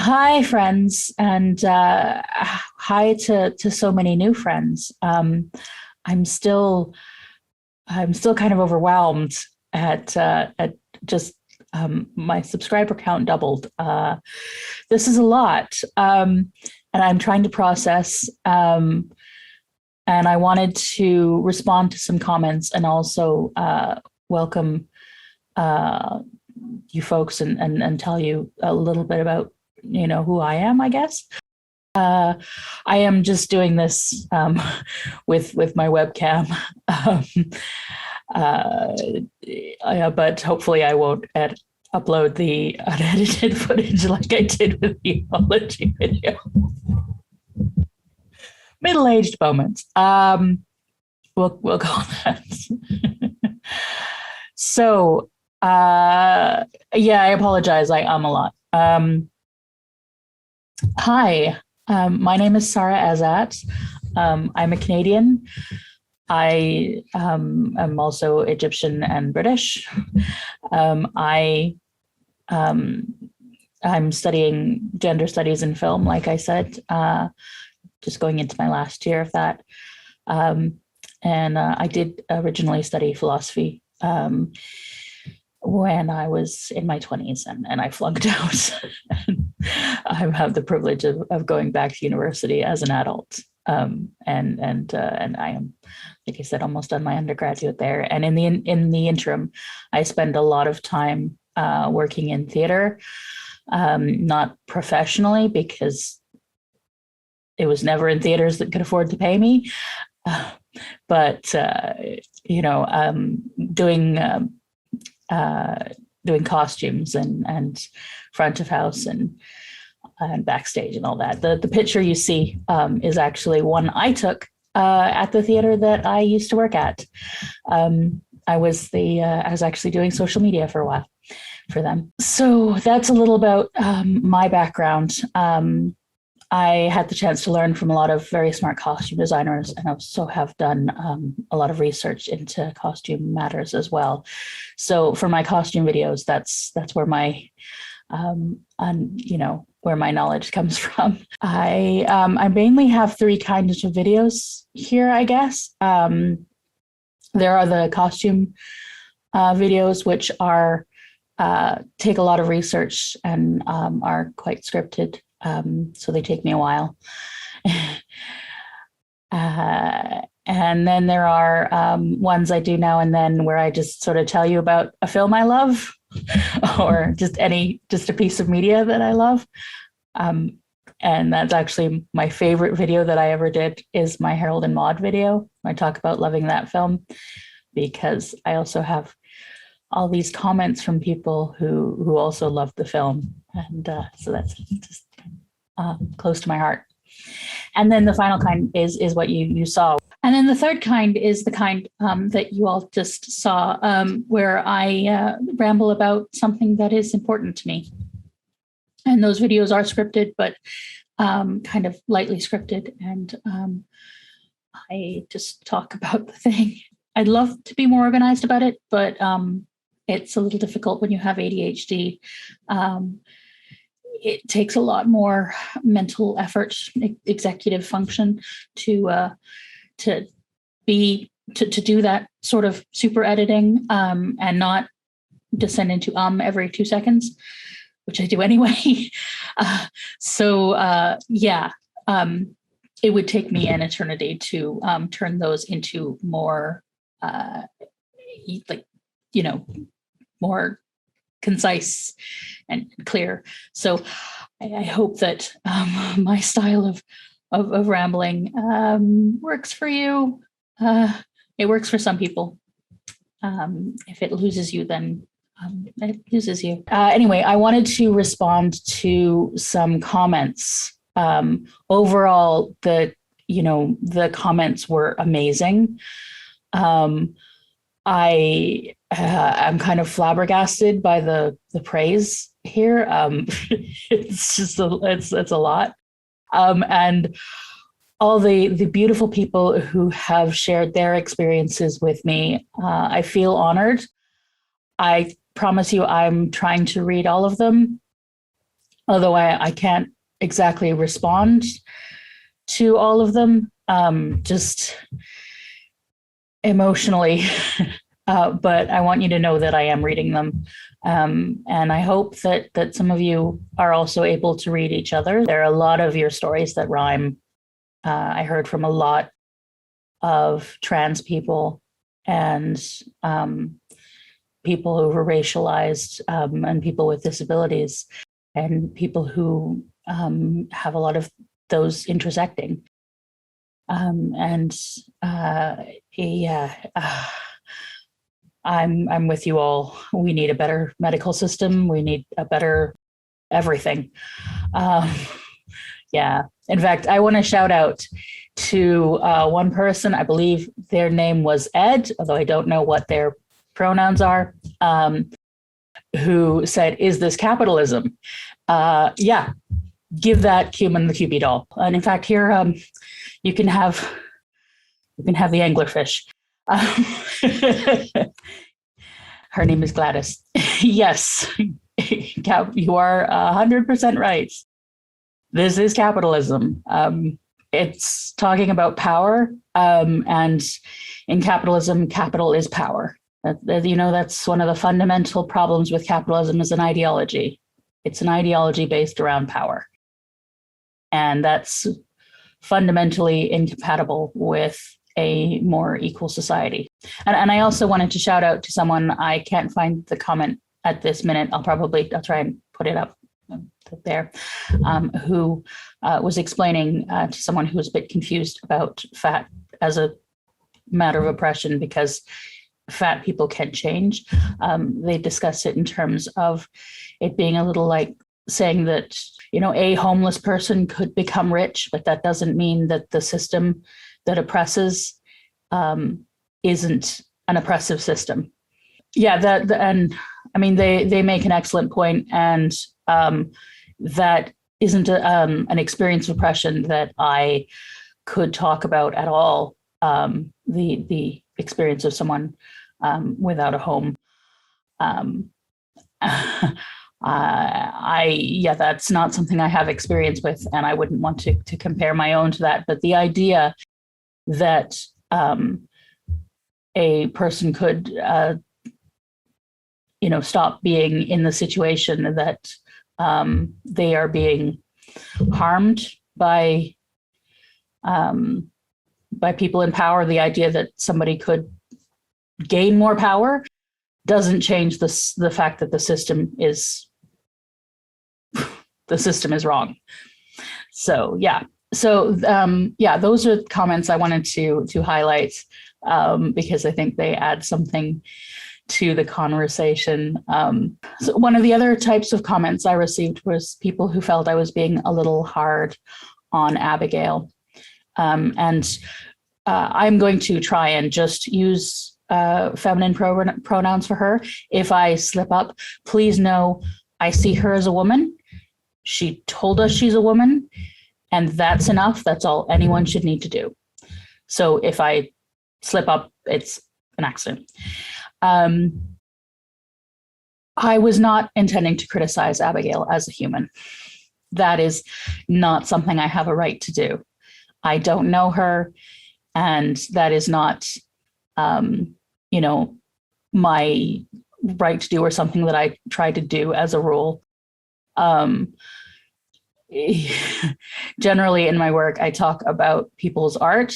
Hi, friends, and hi to so many new friends. I'm still I'm still kind of overwhelmed at just my subscriber count doubled. This is a lot, and I'm trying to process. And I wanted to respond to some comments and also welcome uh, you folks and tell you a little bit about who I am, I guess. Uh, I am just doing this with my webcam, but hopefully I won't upload the unedited footage like I did with the apology video. Middle-aged moments. We'll call that. So, yeah, I apologize. A lot. Hi, my name is Sara Azat. I'm a Canadian. I am also Egyptian and British. I I'm studying gender studies in film, like I said, just going into my last year of that. And I did originally study philosophy when I was in my 20s, and I flunked out. I have the privilege of going back to university as an adult. And I am, like I said, almost done my undergraduate there. And in the interim, I spend a lot of time working in theater, not professionally because it was never in theaters that could afford to pay me, but doing costumes and front of house and backstage and all that. The picture you see is actually one I took at the theater that I used to work at. I was actually doing social media for a while for them. So that's a little about my background. I had the chance to learn from a lot of very smart costume designers, and I also have done a lot of research into costume matters as well. So for my costume videos, that's where my where my knowledge comes from. I mainly have three kinds of videos here, I guess. There are the costume videos, which are take a lot of research and are quite scripted. So they take me a while. And then there are ones I do now and then where I just sort of tell you about a film I love or just a piece of media that I love. And that's actually my favorite video that I ever did is my Harold and Maude video. I talk about loving that film because I also have all these comments from people who also love the film. And so that's just close to my heart. And then the final kind is what you saw. And then the third kind is the kind that you all just saw, where I ramble about something that is important to me. And those videos are scripted, but kind of lightly scripted. And I just talk about the thing. I'd love to be more organized about it, but it's a little difficult when you have ADHD. It takes a lot more mental effort, executive function to do that sort of super editing and not descend into every 2 seconds, which I do anyway. It would take me an eternity to turn those into more more concise and clear. So I hope that my style of rambling works for you. It works for some people. If it loses you, then it loses you. Anyway, I wanted to respond to some comments. Overall, the comments were amazing. I'm kind of flabbergasted by the praise here. It's just it's a lot, and all the beautiful people who have shared their experiences with me. I feel honored. I promise you, I'm trying to read all of them. although I can't exactly respond to all of them, just emotionally. But I want you to know that I am reading them. And I hope that some of you are also able to read each other. There are a lot of your stories that rhyme. I heard from a lot of trans people and people who were racialized, and people with disabilities, and people who have a lot of those intersecting. And yeah, I'm with you all. We need a better medical system. We need a better everything. Yeah. In fact, I want to shout out to one person. I believe their name was Ed, although I don't know what their pronouns are, who said, "Is this capitalism?" Yeah. Give that human the QB doll. And in fact, here you can have the anglerfish. Her name is Gladys. Yes, you are 100% right. This is capitalism. It's talking about power, and in capitalism, capital is power. That's one of the fundamental problems with capitalism is an ideology. It's an ideology based around power. And that's fundamentally incompatible with a more equal society. And I also wanted to shout out to someone. I can't find the comment at this minute. I'll try and put it up there, who was explaining to someone who was a bit confused about fat as a matter of oppression, because fat people can change. They discussed it in terms of it being a little like saying that, a homeless person could become rich, but that doesn't mean that the system that oppresses isn't an oppressive system. Yeah, and I mean, they make an excellent point, and that isn't an experience of oppression that I could talk about at all. The experience of someone without a home. That's not something I have experience with, and I wouldn't want to compare my own to that. But the idea that a person could, stop being in the situation that they are being harmed by people in power, the idea that somebody could gain more power doesn't change the fact that the system is wrong. So yeah. So those are comments I wanted to highlight, because I think they add something to the conversation. So one of the other types of comments I received was people who felt I was being a little hard on Abigail. And I'm going to try and just use feminine pronouns for her. If I slip up, please know I see her as a woman. She told us she's a woman, and that's enough. That's all anyone should need to do. So if I slip up, it's an accident. I was not intending to criticize Abigail as a human. That is not something I have a right to do. I don't know her, and that is not, my right to do, or something that I try to do as a rule. Generally in my work, I talk about people's art.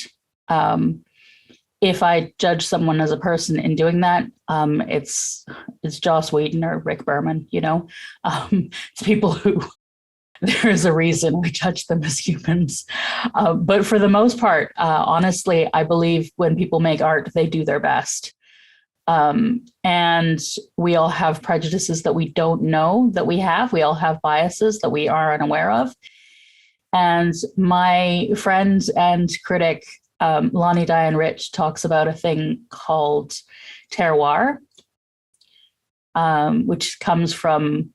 If I judge someone as a person in doing that, it's Joss Whedon or Rick Berman, it's people who, there is a reason we judge them as humans. But for the most part, honestly, I believe when people make art, they do their best. And we all have prejudices that we don't know that we have. We all have biases that we are unaware of. And my friend and critic, Lonnie Diane Rich, talks about a thing called terroir, which comes from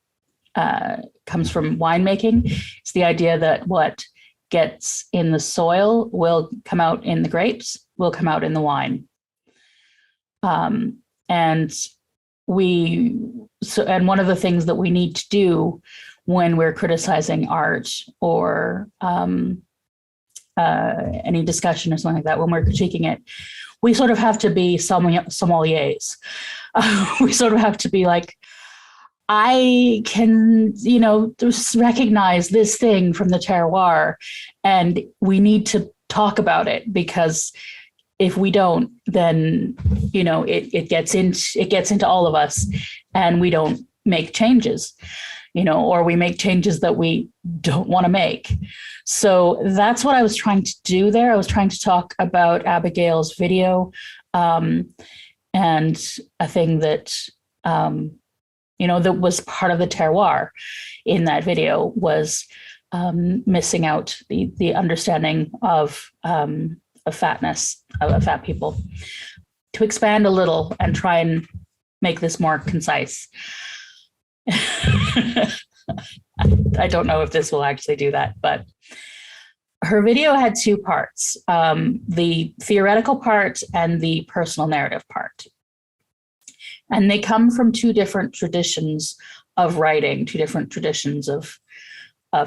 winemaking. It's the idea that what gets in the soil will come out in the grapes, will come out in the wine. And one of the things that we need to do when we're criticizing art or any discussion or something like that, when we're critiquing it, we sort of have to be sommeliers. We sort of have to be like, I can, just recognize this thing from the terroir, and we need to talk about it, because if we don't, then, it gets into all of us, and we don't make changes, or we make changes that we don't want to make. So that's what I was trying to do there. I was trying to talk about Abigail's video, and a thing that, that was part of the terroir in that video was missing out the understanding of fatness, of fat people. To expand a little and try and make this more concise. I don't know if this will actually do that, but her video had two parts, the theoretical part and the personal narrative part. And they come from two different traditions of writing, two different traditions of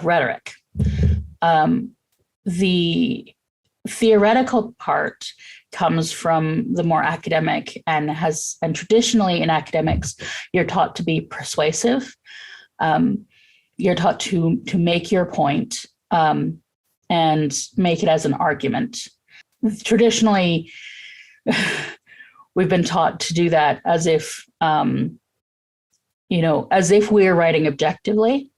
rhetoric. The theoretical part comes from the more academic, and traditionally in academics, you're taught to be persuasive. You're taught to make your point and make it as an argument. Traditionally, we've been taught to do that as if, as if we're writing objectively,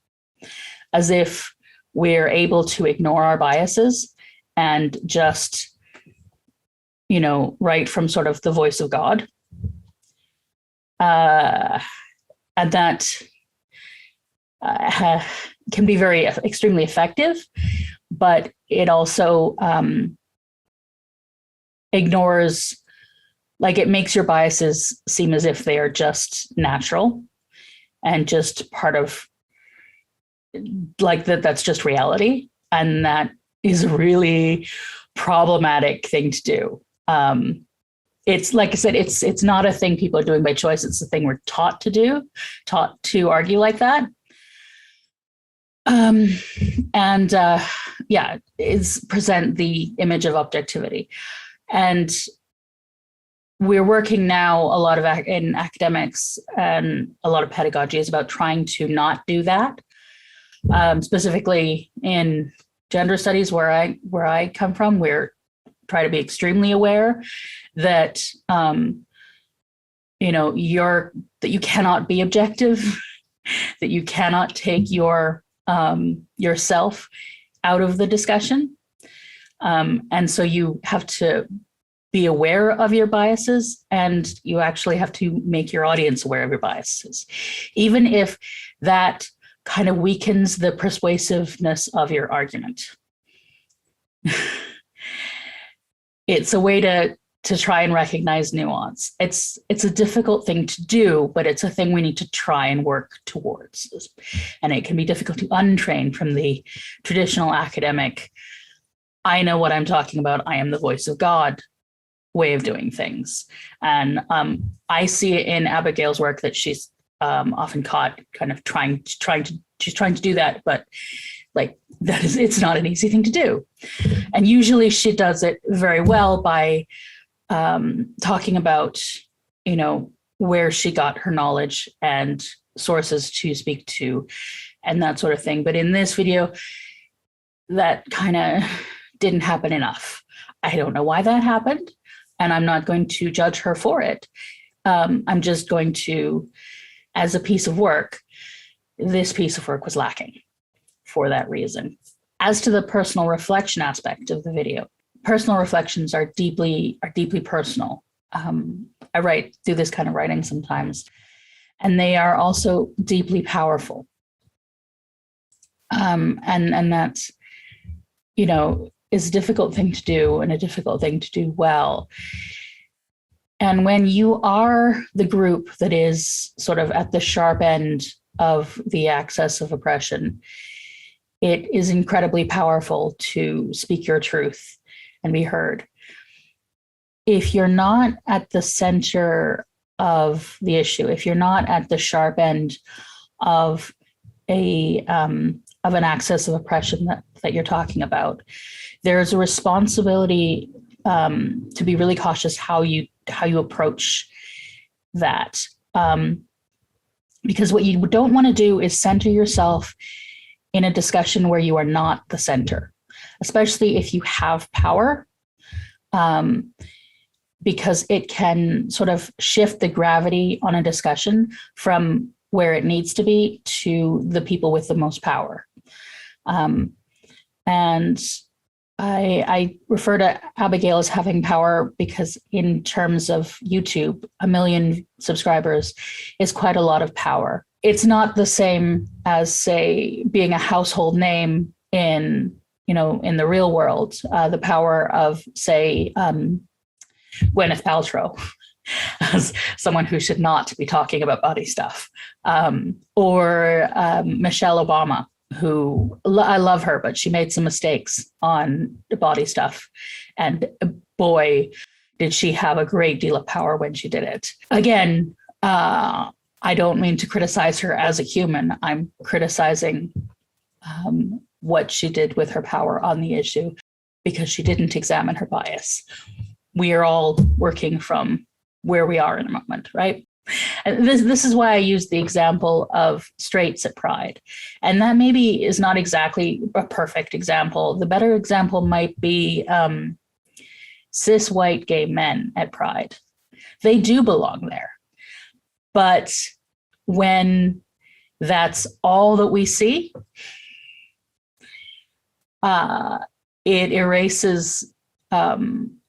as if we're able to ignore our biases and just, write from sort of the voice of God. And that can be extremely effective, but it also ignores, it makes your biases seem as if they are just natural and just part of, that's just reality. And that is a really problematic thing to do. It's like I said, it's not a thing people are doing by choice. It's the thing we're taught to do, taught to argue like that. Is present the image of objectivity. And we're working now a lot in academics, and a lot of pedagogy is about trying to not do that. Specifically in gender studies, where I come from, we're try to be extremely aware that that you cannot be objective, that you cannot take yourself out of the discussion, and so you have to be aware of your biases, and you actually have to make your audience aware of your biases, even if that kind of weakens the persuasiveness of your argument. It's a way to try and recognize nuance. It's a difficult thing to do, but it's a thing we need to try and work towards. And it can be difficult to untrain from the traditional academic, I know what I'm talking about, I am the voice of God way of doing things. And I see it in Abigail's work that she's often caught kind of she's trying to do that, but it's not an easy thing to do. And usually she does it very well by talking about, where she got her knowledge and sources to speak to and that sort of thing. But in this video, that kind of didn't happen enough. I don't know why that happened, and I'm not going to judge her for it. I'm just going to, as a piece of work, this piece of work was lacking for that reason. As to the personal reflection aspect of the video, personal reflections are deeply personal. I do this kind of writing sometimes, and they are also deeply powerful. And that's, is a difficult thing to do, and a difficult thing to do well. And when you are the group that is sort of at the sharp end of the axis of oppression, it is incredibly powerful to speak your truth and be heard. If you're not at the center of the issue, if you're not at the sharp end of of an access of oppression that you're talking about, there's a responsibility to be really cautious how you approach that. Because what you don't want to do is center yourself in a discussion where you are not the center, especially if you have power, because it can sort of shift the gravity on a discussion from where it needs to be to the people with the most power. And I refer to Abigail as having power because in terms of YouTube, 1 million subscribers is quite a lot of power. It's not the same as, say, being a household name in the real world. The power of, say, Gwyneth Paltrow as someone who should not be talking about body stuff, or Michelle Obama, who I love her, but she made some mistakes on the body stuff. And boy, did she have a great deal of power when she did it. Again, I don't mean to criticize her as a human. I'm criticizing what she did with her power on the issue because she didn't examine her bias. We are all working from where we are in a moment, right? And this is why I use the example of straights at Pride. And that maybe is not exactly a perfect example. The better example might be cis white gay men at Pride. They do belong there. But when that's all that we see, it erases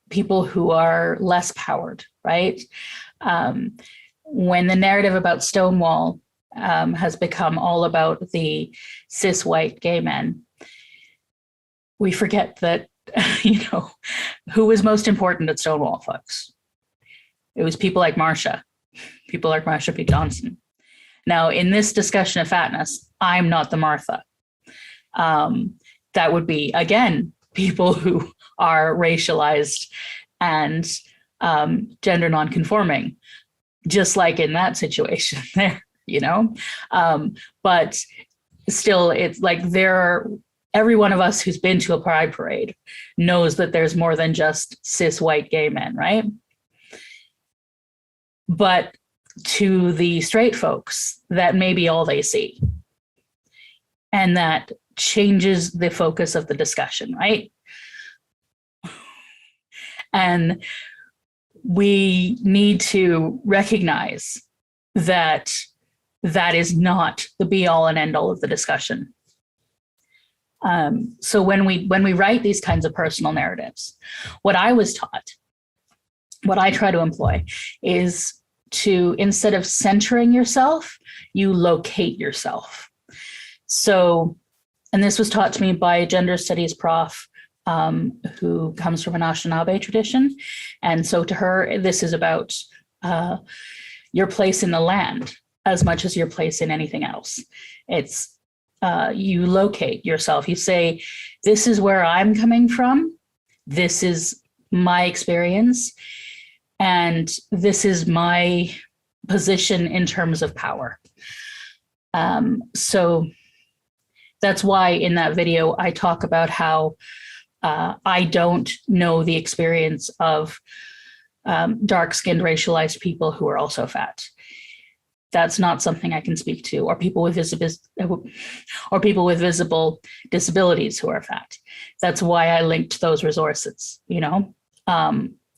people who are less powered, right? When the narrative about Stonewall has become all about the cis white gay men, we forget that, who was most important at Stonewall, folks? It was people like Marsha P. Johnson. Now, in this discussion of fatness, I'm not the Martha. That would be, again, people who are racialized and gender nonconforming, just like in that situation there, but still, it's like every one of us who's been to a pride parade knows that there's more than just cis white gay men, right? But to the straight folks, that may be all they see. And that changes the focus of the discussion, right? And we need to recognize that that is not the be all and end all of the discussion. So when we write these kinds of personal narratives, what I was taught, what I try to employ is to, instead of centering yourself, you locate yourself. So, and this was taught to me by a gender studies prof who comes from an Anishinaabe tradition. And so to her, this is about your place in the land as much as your place in anything else. It's you locate yourself. You say, this is where I'm coming from. This is my experience. And this is my position in terms of power. So that's why in that video, I talk about how I don't know the experience of dark-skinned racialized people who are also fat. That's not something I can speak to, or people with visible disabilities who are fat. That's why I linked those resources,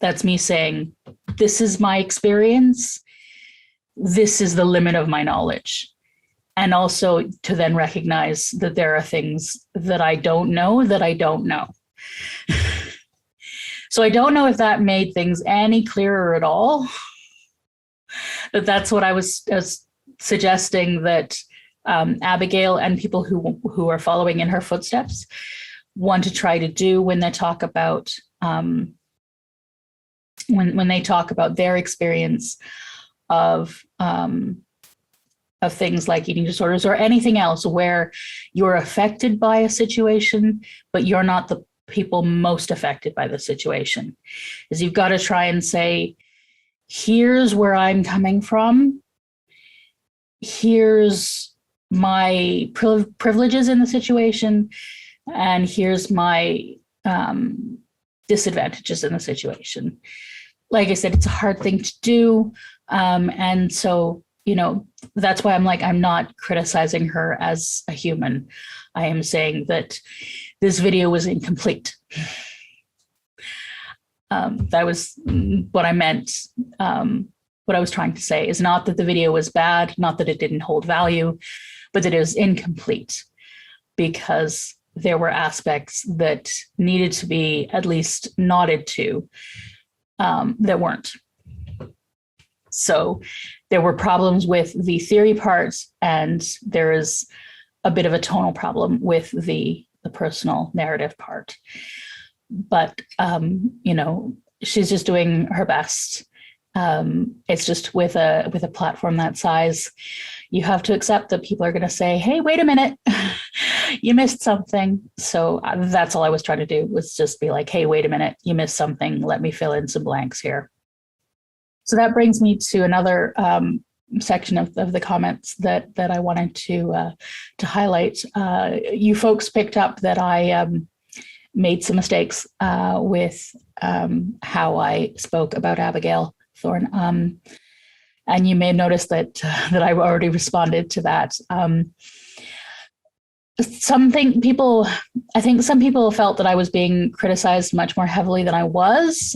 That's me saying, this is my experience. This is the limit of my knowledge. And also to then recognize that there are things that I don't know that I don't know. So I don't know if that made things any clearer at all. That's what I was suggesting that Abigail and people who are following in her footsteps want to try to do when they talk about when they talk about their experience of things like eating disorders or anything else where you're affected by a situation, but you're not the people most affected by the situation. Is you've got to try and say, here's where I'm coming from. Here's my privileges in the situation, and here's my disadvantages in the situation. Like I said, it's a hard thing to do. And so, that's why I'm not criticizing her as a human. I am saying that this video was incomplete. That was what I meant. What I was trying to say is not that the video was bad, not that it didn't hold value, but that it was incomplete because there were aspects that needed to be at least nodded to that weren't. So there were problems with the theory parts, and there is a bit of a tonal problem with the personal narrative part. But, she's just doing her best. It's just with a platform that size, you have to accept that people are going to say, hey, wait a minute, you missed something. So that's all I was trying to do, was just be like, hey, wait a minute, you missed something. Let me fill in some blanks here. So that brings me to another section of the comments that I wanted to highlight. You folks picked up that I made some mistakes with how I spoke about Abigail Thorne. And you may have noticed that I've already responded to that. I think some people felt that I was being criticized much more heavily than I was.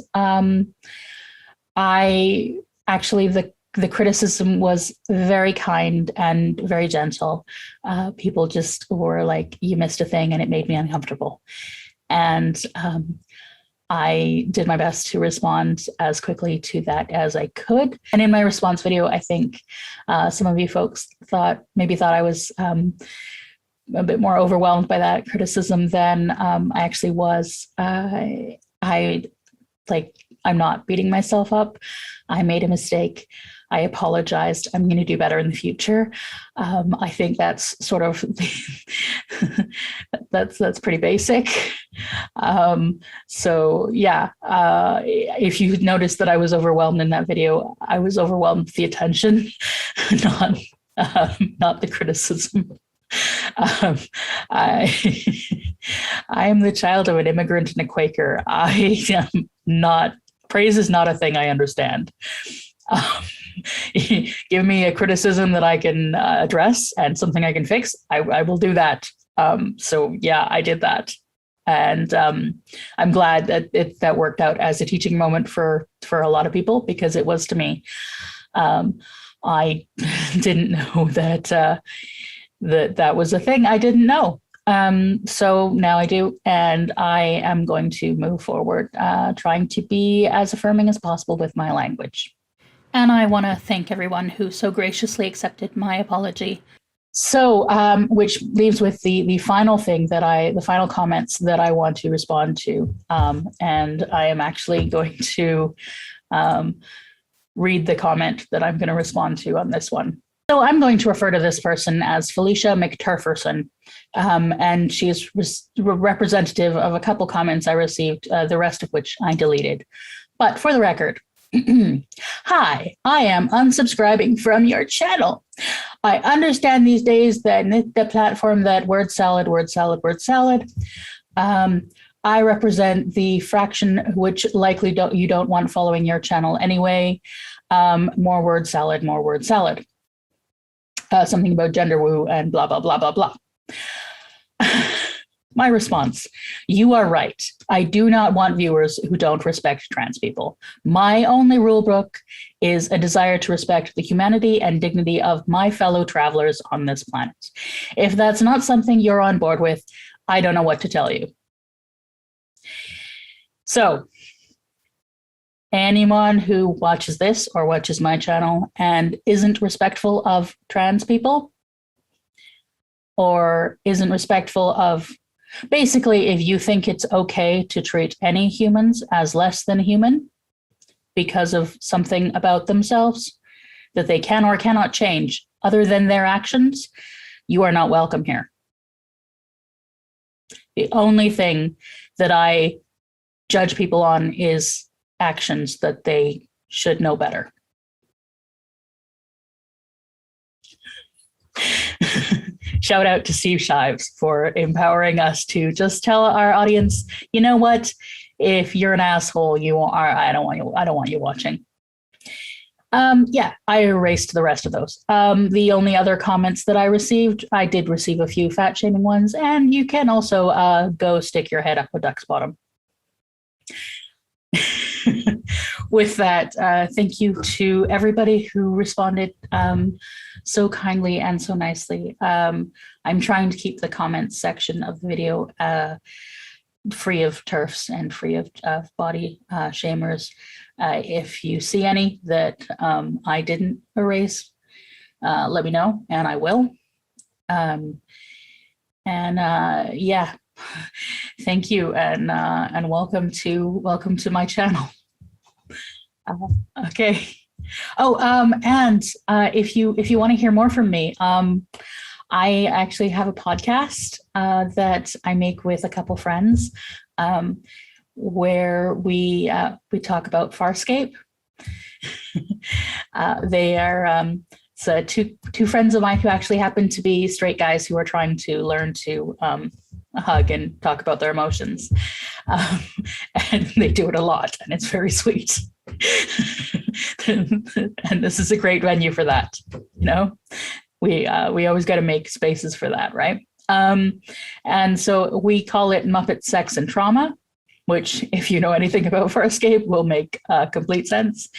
The criticism was very kind and very gentle. People just were like, you missed a thing, and it made me uncomfortable. And I did my best to respond as quickly to that as I could. And in my response video, I think some of you folks thought I was a bit more overwhelmed by that criticism than I actually was. I'm not beating myself up. I made a mistake. I apologized. I'm going to do better in the future. I think that's sort of that's pretty basic. So yeah, if you noticed that I was overwhelmed in that video, I was overwhelmed with the attention, not the criticism. I am the child of an immigrant and a Quaker. I am not. Praise is not a thing I understand. Give me a criticism that I can address and something I can fix. I will do that. So yeah, I did that. And I'm glad that that worked out as a teaching moment for a lot of people, because it was to me. I didn't know that that was a thing I didn't know. So now I do, and I am going to move forward, trying to be as affirming as possible with my language. And I want to thank everyone who so graciously accepted my apology. So, which leaves with the final thing the final comments that I want to respond to. And I am actually going to read the comment that I'm going to respond to on this one. So I'm going to refer to this person as Felicia McTurferson, and she is representative of a couple comments I received, the rest of which I deleted. But for the record, hi, I am unsubscribing from your channel. I understand these days that the platform that word salad. I represent the fraction which likely you don't want following your channel anyway. More word salad. Something about gender woo and blah, blah, blah, blah, blah. My response, you are right. I do not want viewers who don't respect trans people. My only rule book is a desire to respect the humanity and dignity of my fellow travelers on this planet. If that's not something you're on board with, I don't know what to tell you. So, anyone who watches this or watches my channel and isn't respectful of trans people, or isn't respectful of, basically, if you think it's okay to treat any humans as less than human because of something about themselves that they can or cannot change other than their actions, you are not welcome here. The only thing that I judge people on is actions that they should know better. shout out to Steve Shives for empowering us to just tell our audience, you know what? If you're an asshole, you are. I don't want you watching. Yeah, I erased the rest of those. The only other comments that I received, I did receive a few fat shaming ones, and you can also go stick your head up a duck's bottom. With that, thank you to everybody who responded so kindly and so nicely. I'm trying to keep the comments section of the video free of TERFs and free of body shamers. If you see any that I didn't erase, let me know and I will. Yeah, thank you and welcome to my channel. Okay. Oh, and if you want to hear more from me, I actually have a podcast that I make with a couple friends, where we talk about Farscape. They are so two friends of mine who actually happen to be straight guys who are trying to learn to hug and talk about their emotions, and they do it a lot, and it's very sweet. And this is a great venue for that. You know, we always got to make spaces for that, right? And so we call it Muppet Sex and Trauma, which, if you know anything about Farscape, will make complete sense.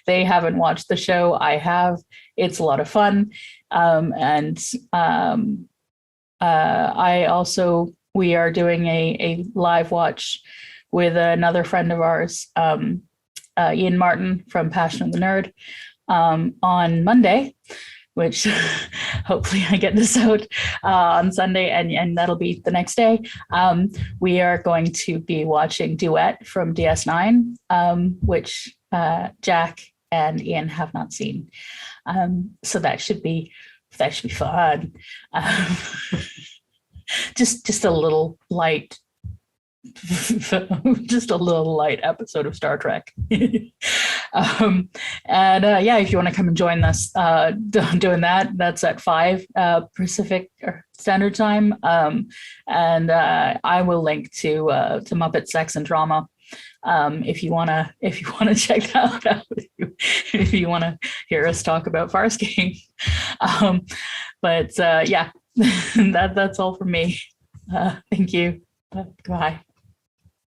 They haven't watched the show. I have. It's a lot of fun. I also, we are doing a live watch with another friend of ours, Ian Martin from Passion of the Nerd, on Monday, which hopefully I get this out on Sunday, and that'll be the next day. We are going to be watching Duet from DS9, which Jack and Ian have not seen. So that should be fun. Just a little light. Just a little light episode of Star Trek. Yeah, if you want to come and join us doing that, that's at 5 Pacific Standard Time. I will link to Muppet Sex and Drama if you want to check that out, if you want to hear us talk about Farscape. Yeah, that's all from me. Thank you. Bye.